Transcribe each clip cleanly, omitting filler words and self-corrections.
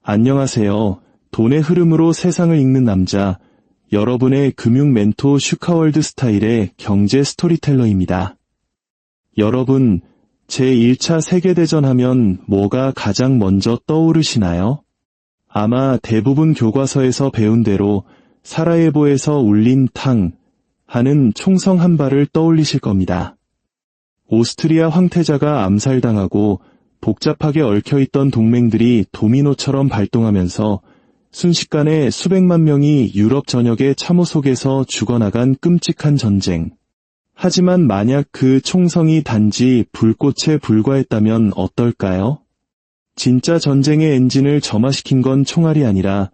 안녕하세요. 돈의 흐름으로 세상을 읽는 남자, 여러분의 금융 멘토 슈카월드 스타일의 경제 스토리텔러입니다. 여러분, 제1차 세계대전 하면 뭐가 가장 먼저 떠오르시나요? 아마 대부분 교과서에서 배운 대로 사라예보에서 울린 탕 하는 총성 한 발을 떠올리실 겁니다. 오스트리아 황태자가 암살당하고 복잡하게 얽혀있던 동맹들이 도미노처럼 발동하면서 순식간에 수백만 명이 유럽 전역의 참호 속에서 죽어나간 끔찍한 전쟁. 하지만 만약 그 총성이 단지 불꽃에 불과했다면 어떨까요? 진짜 전쟁의 엔진을 점화시킨 건 총알이 아니라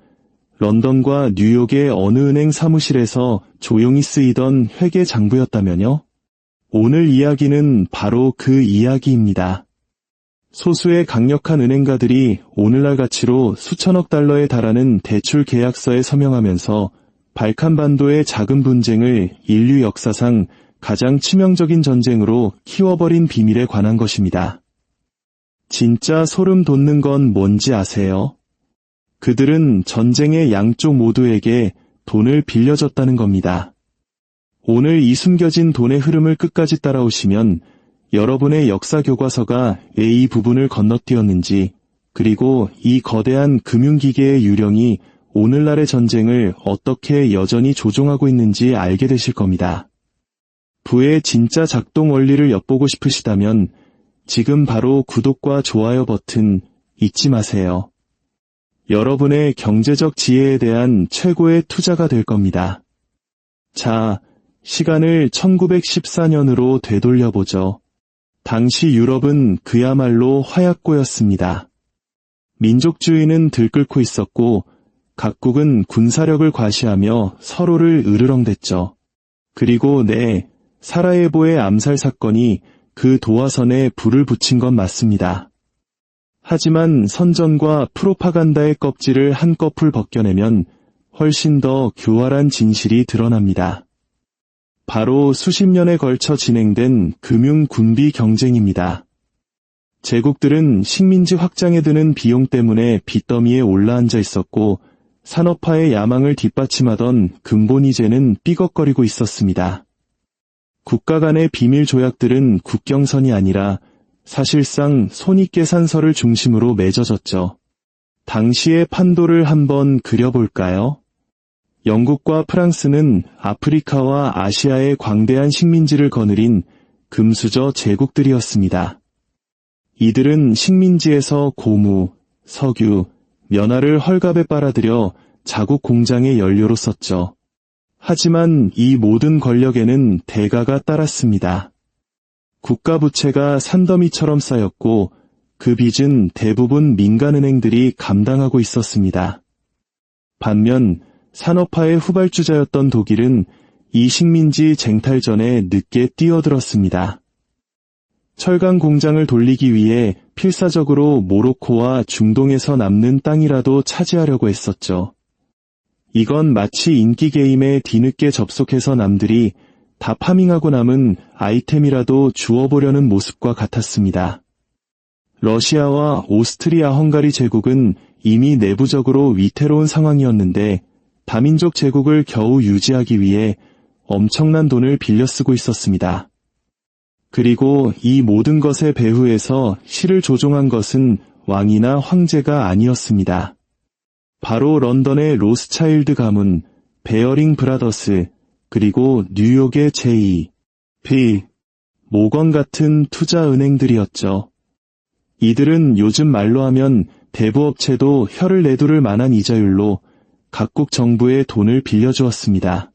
런던과 뉴욕의 어느 은행 사무실에서 조용히 쓰이던 회계 장부였다면요? 오늘 이야기는 바로 그 이야기입니다. 소수의 강력한 은행가들이 오늘날 가치로 수천억 달러에 달하는 대출 계약서에 서명하면서 발칸반도의 작은 분쟁을 인류 역사상 가장 치명적인 전쟁으로 키워버린 비밀에 관한 것입니다. 진짜 소름 돋는 건 뭔지 아세요? 그들은 전쟁의 양쪽 모두에게 돈을 빌려줬다는 겁니다. 오늘 이 숨겨진 돈의 흐름을 끝까지 따라오시면 여러분의 역사 교과서가 왜 이 부분을 건너뛰었는지, 그리고 이 거대한 금융기계의 유령이 오늘날의 전쟁을 어떻게 여전히 조종하고 있는지 알게 되실 겁니다. 부의 진짜 작동 원리를 엿보고 싶으시다면 지금 바로 구독과 좋아요 버튼 잊지 마세요. 여러분의 경제적 지혜에 대한 최고의 투자가 될 겁니다. 자, 시간을 1914년으로 되돌려보죠. 당시 유럽은 그야말로 화약고였습니다. 민족주의는 들끓고 있었고 각국은 군사력을 과시하며 서로를 으르렁댔죠. 그리고 사라예보의 암살 사건이 그 도화선에 불을 붙인 건 맞습니다. 하지만 선전과 프로파간다의 껍질을 한꺼풀 벗겨내면 훨씬 더 교활한 진실이 드러납니다. 바로 수십 년에 걸쳐 진행된 금융-군비 경쟁입니다. 제국들은 식민지 확장에 드는 비용 때문에 빚더미에 올라앉아 있었고 산업화의 야망을 뒷받침하던 근본이제는 삐걱거리고 있었습니다. 국가 간의 비밀 조약들은 국경선이 아니라 사실상 손익계산서를 중심으로 맺어졌죠. 당시의 판도를 한번 그려볼까요? 영국과 프랑스는 아프리카와 아시아의 광대한 식민지를 거느린 금수저 제국들이었습니다. 이들은 식민지에서 고무, 석유, 면화를 헐갑에 빨아들여 자국 공장의 연료로 썼죠. 하지만 이 모든 권력에는 대가가 따랐습니다. 국가 부채가 산더미처럼 쌓였고 그 빚은 대부분 민간은행들이 감당하고 있었습니다. 반면 산업화의 후발주자였던 독일은 이 식민지 쟁탈전에 늦게 뛰어들었습니다. 철강 공장을 돌리기 위해 필사적으로 모로코와 중동에서 남는 땅이라도 차지하려고 했었죠. 이건 마치 인기 게임에 뒤늦게 접속해서 남들이 다 파밍하고 남은 아이템이라도 주워보려는 모습과 같았습니다. 러시아와 오스트리아 헝가리 제국은 이미 내부적으로 위태로운 상황이었는데 다민족 제국을 겨우 유지하기 위해 엄청난 돈을 빌려 쓰고 있었습니다. 그리고 이 모든 것의 배후에서 실을 조종한 것은 왕이나 황제가 아니었습니다. 바로 런던의 로스차일드 가문, 베어링 브라더스, 그리고 뉴욕의 J.P. 모건 같은 투자은행들이었죠. 이들은 요즘 말로 하면 대부업체도 혀를 내두를 만한 이자율로 각국 정부에 돈을 빌려주었습니다.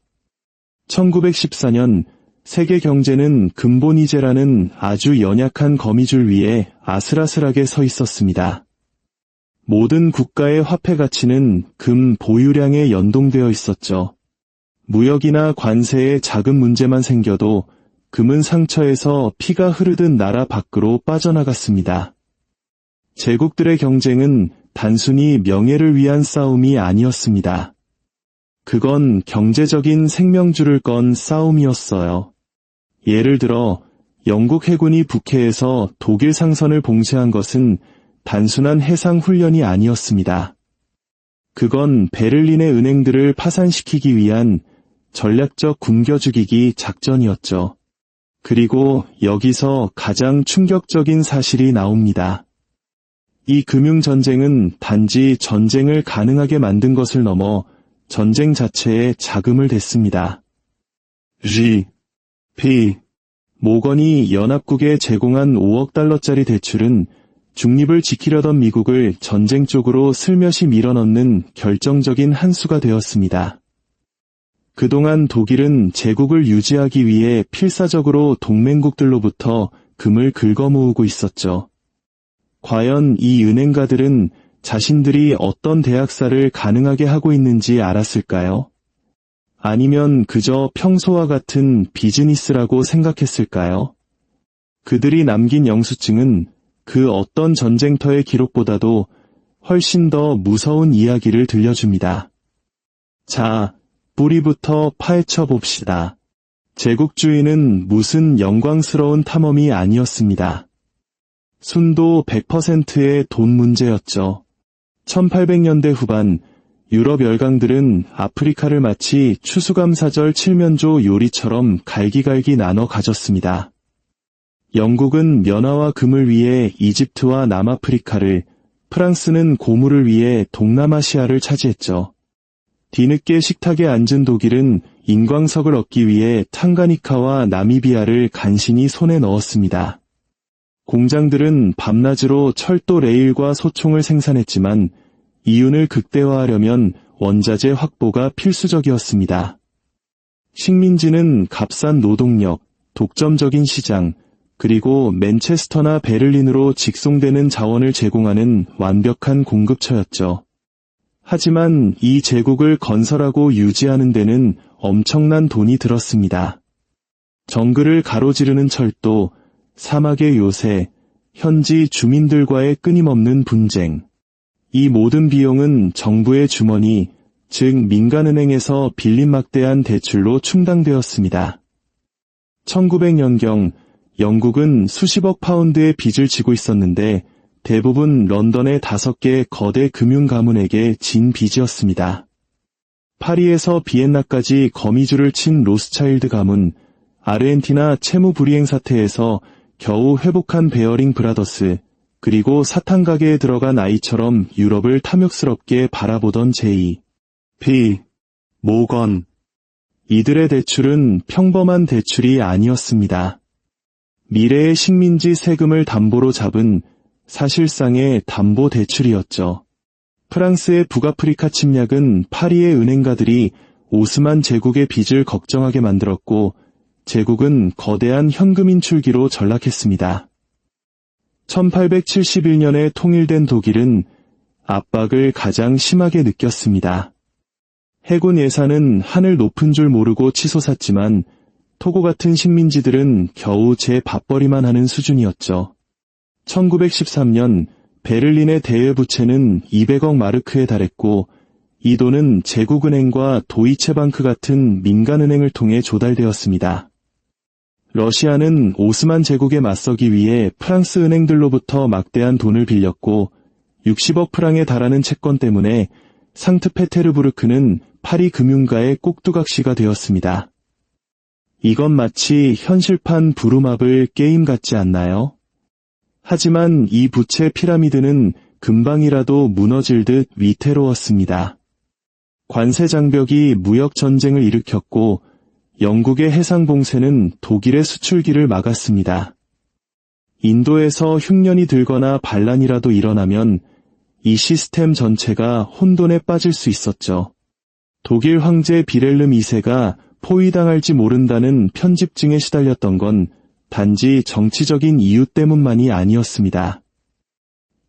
1914년 세계 경제는 근본이제라는 아주 연약한 거미줄 위에 아슬아슬하게 서 있었습니다. 모든 국가의 화폐 가치는 금 보유량에 연동되어 있었죠. 무역이나 관세에 작은 문제만 생겨도 금은 상처에서 피가 흐르듯 나라 밖으로 빠져나갔습니다. 제국들의 경쟁은 단순히 명예를 위한 싸움이 아니었습니다. 그건 경제적인 생명줄을 건 싸움이었어요. 예를 들어 영국 해군이 북해에서 독일 상선을 봉쇄한 것은 단순한 해상 훈련이 아니었습니다. 그건 베를린의 은행들을 파산시키기 위한 전략적 굶겨죽이기 작전이었죠. 그리고 여기서 가장 충격적인 사실이 나옵니다. 이 금융전쟁은 단지 전쟁을 가능하게 만든 것을 넘어 전쟁 자체에 자금을 댔습니다. P. 모건이 연합국에 제공한 5억 달러짜리 대출은 중립을 지키려던 미국을 전쟁 쪽으로 슬며시 밀어넣는 결정적인 한 수가 되었습니다. 그동안 독일은 제국을 유지하기 위해 필사적으로 동맹국들로부터 금을 긁어모으고 있었죠. 과연 이 은행가들은 자신들이 어떤 대학살을 가능하게 하고 있는지 알았을까요? 아니면 그저 평소와 같은 비즈니스라고 생각했을까요? 그들이 남긴 영수증은 그 어떤 전쟁터의 기록보다도 훨씬 더 무서운 이야기를 들려줍니다. 자, 뿌리부터 파헤쳐 봅시다. 제국주의는 무슨 영광스러운 탐험이 아니었습니다. 순도 100%의 돈 문제였죠. 1800년대 후반 유럽 열강들은 아프리카를 마치 추수감사절 칠면조 요리처럼 갈기갈기 나눠 가졌습니다. 영국은 면화와 금을 위해 이집트와 남아프리카를, 프랑스는 고물을 위해 동남아시아를 차지했죠. 뒤늦게 식탁에 앉은 독일은 인광석을 얻기 위해 탕가니카와 나미비아를 간신히 손에 넣었습니다. 공장들은 밤낮으로 철도 레일과 소총을 생산했지만 이윤을 극대화하려면 원자재 확보가 필수적이었습니다. 식민지는 값싼 노동력, 독점적인 시장, 그리고 맨체스터나 베를린으로 직송되는 자원을 제공하는 완벽한 공급처였죠. 하지만 이 제국을 건설하고 유지하는 데는 엄청난 돈이 들었습니다. 정글을 가로지르는 철도, 사막의 요새, 현지 주민들과의 끊임없는 분쟁. 이 모든 비용은 정부의 주머니, 즉 민간은행에서 빌린 막대한 대출로 충당되었습니다. 1900년경 영국은 수십억 파운드의 빚을 지고 있었는데 대부분 런던의 5개 거대 금융가문에게 진 빚이었습니다. 파리에서 비엔나까지 거미줄을 친 로스차일드 가문, 아르헨티나 채무 불이행 사태에서 겨우 회복한 베어링 브라더스, 그리고 사탕 가게에 들어간 아이처럼 유럽을 탐욕스럽게 바라보던 J.P. 모건. 이들의 대출은 평범한 대출이 아니었습니다. 미래의 식민지 세금을 담보로 잡은 사실상의 담보 대출이었죠. 프랑스의 북아프리카 침략은 파리의 은행가들이 오스만 제국의 빚을 걱정하게 만들었고 제국은 거대한 현금 인출기로 전락했습니다. 1871년에 통일된 독일은 압박을 가장 심하게 느꼈습니다. 해군 예산은 하늘 높은 줄 모르고 치솟았지만 토고 같은 식민지들은 겨우 제 밥벌이만 하는 수준이었죠. 1913년 베를린의 대외부채는 200억 마르크에 달했고 이 돈은 제국은행과 도이체방크 같은 민간은행을 통해 조달되었습니다. 러시아는 오스만 제국에 맞서기 위해 프랑스 은행들로부터 막대한 돈을 빌렸고 60억 프랑에 달하는 채권 때문에 상트페테르부르크는 파리 금융가의 꼭두각시가 되었습니다. 이건 마치 현실판 부루마블 게임 같지 않나요? 하지만 이 부채 피라미드는 금방이라도 무너질 듯 위태로웠습니다. 관세 장벽이 무역 전쟁을 일으켰고 영국의 해상 봉쇄는 독일의 수출기를 막았습니다. 인도에서 흉년이 들거나 반란이라도 일어나면 이 시스템 전체가 혼돈에 빠질 수 있었죠. 독일 황제 비렐름 2세가 포위당할지 모른다는 편집증에 시달렸던 건 단지 정치적인 이유 때문만이 아니었습니다.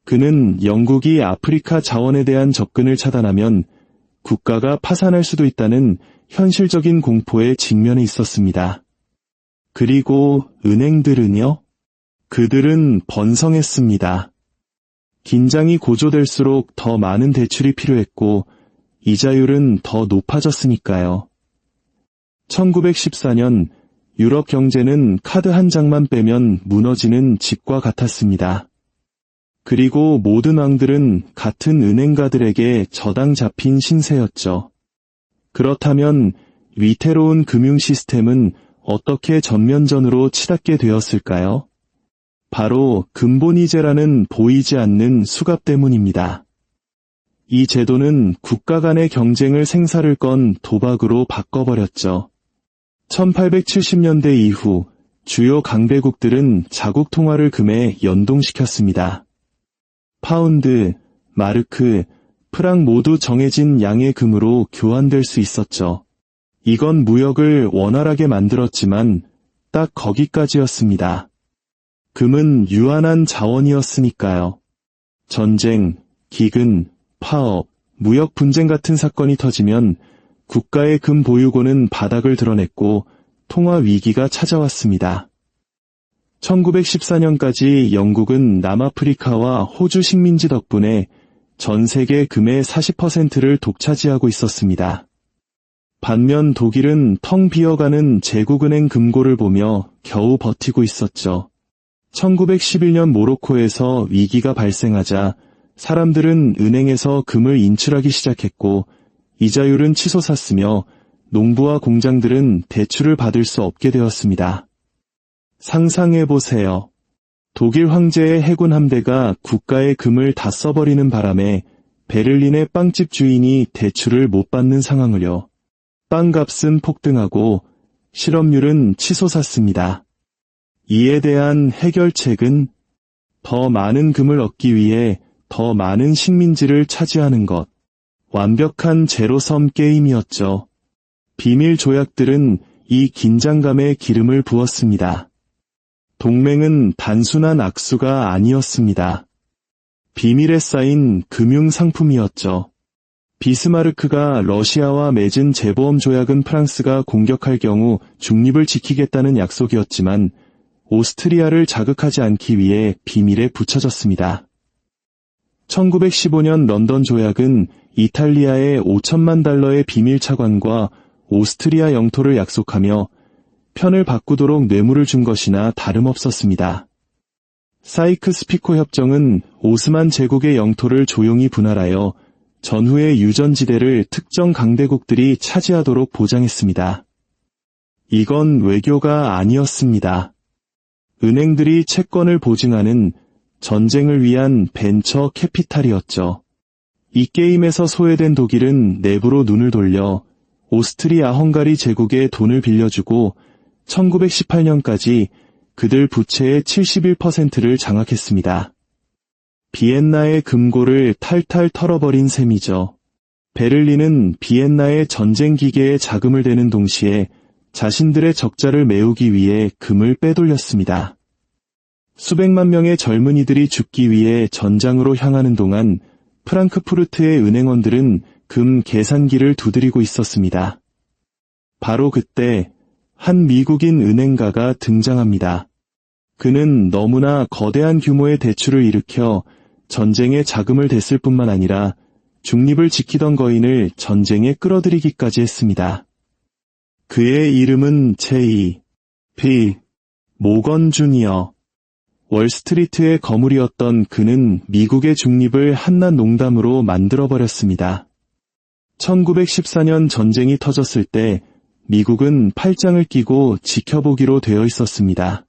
그는 영국이 아프리카 자원에 대한 접근을 차단하면 국가가 파산할 수도 있다는 현실적인 공포에 직면해 있었습니다. 그리고 은행들은요? 그들은 번성했습니다. 긴장이 고조될수록 더 많은 대출이 필요했고 이자율은 더 높아졌으니까요. 1914년 유럽 경제는 카드 한 장만 빼면 무너지는 집과 같았습니다. 그리고 모든 왕들은 같은 은행가들에게 저당 잡힌 신세였죠. 그렇다면 위태로운 금융 시스템은 어떻게 전면전으로 치닫게 되었을까요? 바로 근본이제라는 보이지 않는 수갑 때문입니다. 이 제도는 국가 간의 경쟁을 생사를 건 도박으로 바꿔버렸죠. 1870년대 이후 주요 강대국들은 자국 통화를 금에 연동시켰습니다. 파운드, 마르크, 프랑 모두 정해진 양의 금으로 교환될 수 있었죠. 이건 무역을 원활하게 만들었지만 딱 거기까지였습니다. 금은 유한한 자원이었으니까요. 전쟁, 기근, 파업, 무역 분쟁 같은 사건이 터지면 국가의 금 보유고는 바닥을 드러냈고 통화 위기가 찾아왔습니다. 1914년까지 영국은 남아프리카와 호주 식민지 덕분에 전 세계 금의 40%를 독차지하고 있었습니다. 반면 독일은 텅 비어가는 제국은행 금고를 보며 겨우 버티고 있었죠. 1911년 모로코에서 위기가 발생하자 사람들은 은행에서 금을 인출하기 시작했고 이자율은 치솟았으며 농부와 공장들은 대출을 받을 수 없게 되었습니다. 상상해보세요. 독일 황제의 해군 함대가 국가의 금을 다 써버리는 바람에 베를린의 빵집 주인이 대출을 못 받는 상황을요. 빵값은 폭등하고 실업률은 치솟았습니다. 이에 대한 해결책은 더 많은 금을 얻기 위해 더 많은 식민지를 차지하는 것. 완벽한 제로섬 게임이었죠. 비밀 조약들은 이 긴장감에 기름을 부었습니다. 동맹은 단순한 악수가 아니었습니다. 비밀에 쌓인 금융상품이었죠. 비스마르크가 러시아와 맺은 재보험 조약은 프랑스가 공격할 경우 중립을 지키겠다는 약속이었지만 오스트리아를 자극하지 않기 위해 비밀에 붙여졌습니다. 1915년 런던 조약은 이탈리아에 5천만 달러의 비밀 차관과 오스트리아 영토를 약속하며 편을 바꾸도록 뇌물을 준 것이나 다름없었습니다. 사이크스-피코 협정은 오스만 제국의 영토를 조용히 분할하여 전후의 유전지대를 특정 강대국들이 차지하도록 보장했습니다. 이건 외교가 아니었습니다. 은행들이 채권을 보증하는 전쟁을 위한 벤처 캐피탈이었죠. 이 게임에서 소외된 독일은 내부로 눈을 돌려 오스트리아-헝가리 제국에 돈을 빌려주고 1918년까지 그들 부채의 71%를 장악했습니다. 비엔나의 금고를 탈탈 털어버린 셈이죠. 베를린은 비엔나의 전쟁 기계에 자금을 대는 동시에 자신들의 적자를 메우기 위해 금을 빼돌렸습니다. 수백만 명의 젊은이들이 죽기 위해 전장으로 향하는 동안 프랑크푸르트의 은행원들은 금 계산기를 두드리고 있었습니다. 바로 그때 한 미국인 은행가가 등장합니다. 그는 너무나 거대한 규모의 대출을 일으켜 전쟁에 자금을 댔을 뿐만 아니라 중립을 지키던 거인을 전쟁에 끌어들이기까지 했습니다. 그의 이름은 J.P. 모건 주니어. 월스트리트의 거물이었던 그는 미국의 중립을 한낱 농담으로 만들어버렸습니다. 1914년 전쟁이 터졌을 때 미국은 팔짱을 끼고 지켜보기로 되어 있었습니다.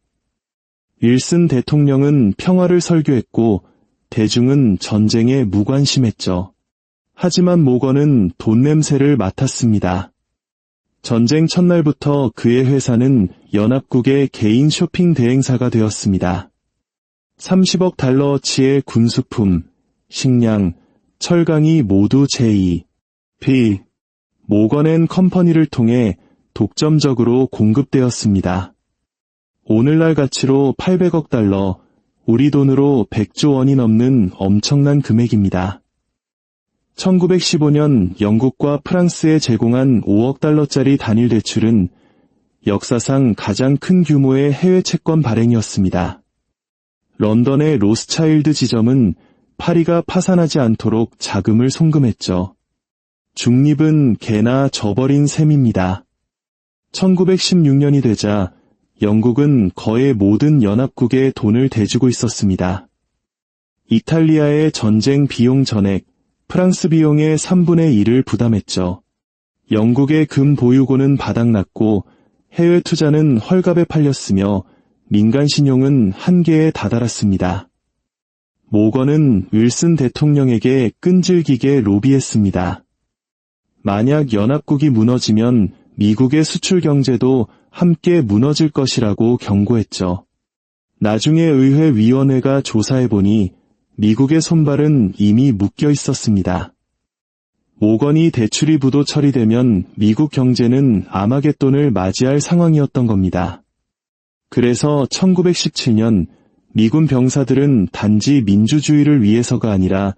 윌슨 대통령은 평화를 설교했고 대중은 전쟁에 무관심했죠. 하지만 모건은 돈 냄새를 맡았습니다. 전쟁 첫날부터 그의 회사는 연합국의 개인 쇼핑 대행사가 되었습니다. 30억 달러어치의 군수품, 식량, 철강이 모두 J.P. 모건 & 컴퍼니를 통해 독점적으로 공급되었습니다. 오늘날 가치로 800억 달러, 우리 돈으로 100조 원이 넘는 엄청난 금액입니다. 1915년 영국과 프랑스에 제공한 5억 달러짜리 단일 대출은 역사상 가장 큰 규모의 해외 채권 발행이었습니다. 런던의 로스차일드 지점은 파리가 파산하지 않도록 자금을 송금했죠. 중립은 개나 져버린 셈입니다. 1916년이 되자 영국은 거의 모든 연합국에 돈을 대주고 있었습니다. 이탈리아의 전쟁 비용 전액, 프랑스 비용의 3분의 1을 부담했죠. 영국의 금 보유고는 바닥났고 해외 투자는 헐값에 팔렸으며 민간 신용은 한계에 다다랐습니다. 모건은 윌슨 대통령에게 끈질기게 로비했습니다. 만약 연합국이 무너지면 미국의 수출 경제도 함께 무너질 것이라고 경고했죠. 나중에 의회위원회가 조사해보니 미국의 손발은 이미 묶여 있었습니다. 모건이 대출이 부도 처리되면 미국 경제는 아마겟돈을 맞이할 상황이었던 겁니다. 그래서 1917년 미군 병사들은 단지 민주주의를 위해서가 아니라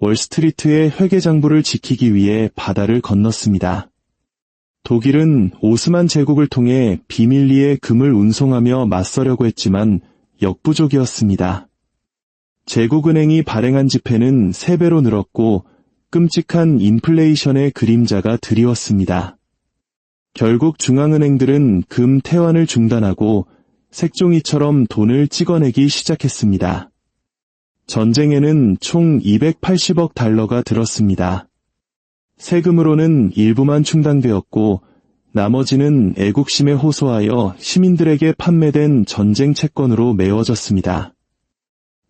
월스트리트의 회계장부를 지키기 위해 바다를 건넜습니다. 독일은 오스만 제국을 통해 비밀리에 금을 운송하며 맞서려고 했지만 역부족이었습니다. 제국은행이 발행한 지폐는 3배로 늘었고 끔찍한 인플레이션의 그림자가 드리웠습니다. 결국 중앙은행들은 금 태환을 중단하고 색종이처럼 돈을 찍어내기 시작했습니다. 전쟁에는 총 280억 달러가 들었습니다. 세금으로는 일부만 충당되었고 나머지는 애국심에 호소하여 시민들에게 판매된 전쟁 채권으로 메워졌습니다.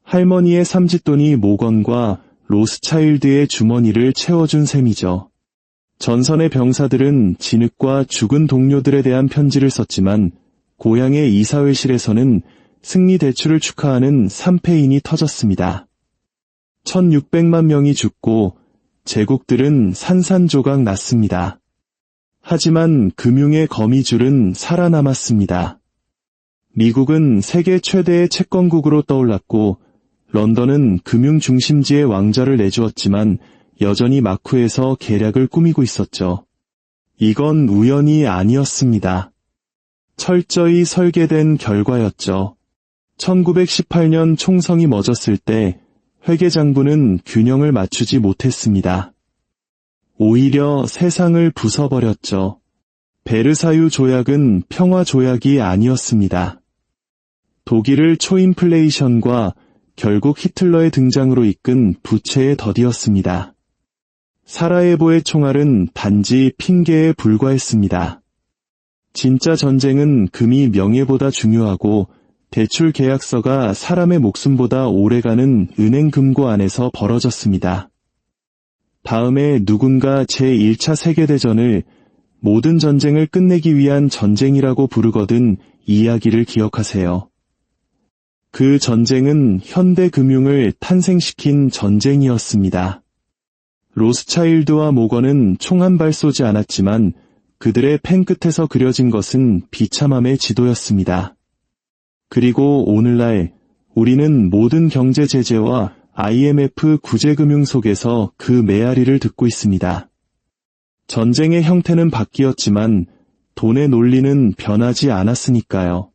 할머니의 삼짓돈이 모건과 로스차일드의 주머니를 채워준 셈이죠. 전선의 병사들은 진흙과 죽은 동료들에 대한 편지를 썼지만 고향의 이사회실에서는 승리 대출을 축하하는 삼패인이 터졌습니다. 1600만 명이 죽고 제국들은 산산조각 났습니다. 하지만 금융의 거미줄은 살아남았습니다. 미국은 세계 최대의 채권국으로 떠올랐고 런던은 금융 중심지의 왕좌를 내주었지만 여전히 마쿠에서 계략을 꾸미고 있었죠. 이건 우연이 아니었습니다. 철저히 설계된 결과였죠. 1918년 총성이 멎었을 때 회계장부는 균형을 맞추지 못했습니다. 오히려 세상을 부숴버렸죠. 베르사유 조약은 평화 조약이 아니었습니다. 독일을 초인플레이션과 결국 히틀러의 등장으로 이끈 부채의 덫이었습니다. 사라예보의 총알은 단지 핑계에 불과했습니다. 진짜 전쟁은 금이 명예보다 중요하고 대출 계약서가 사람의 목숨보다 오래가는 은행 금고 안에서 벌어졌습니다. 다음에 누군가 제1차 세계대전을 모든 전쟁을 끝내기 위한 전쟁이라고 부르거든 이야기를 기억하세요. 그 전쟁은 현대 금융을 탄생시킨 전쟁이었습니다. 로스차일드와 모건은 총 한 발 쏘지 않았지만 그들의 펜 끝에서 그려진 것은 비참함의 지도였습니다. 그리고 오늘날 우리는 모든 경제 제재와 IMF 구제금융 속에서 그 메아리를 듣고 있습니다. 전쟁의 형태는 바뀌었지만 돈의 논리는 변하지 않았으니까요.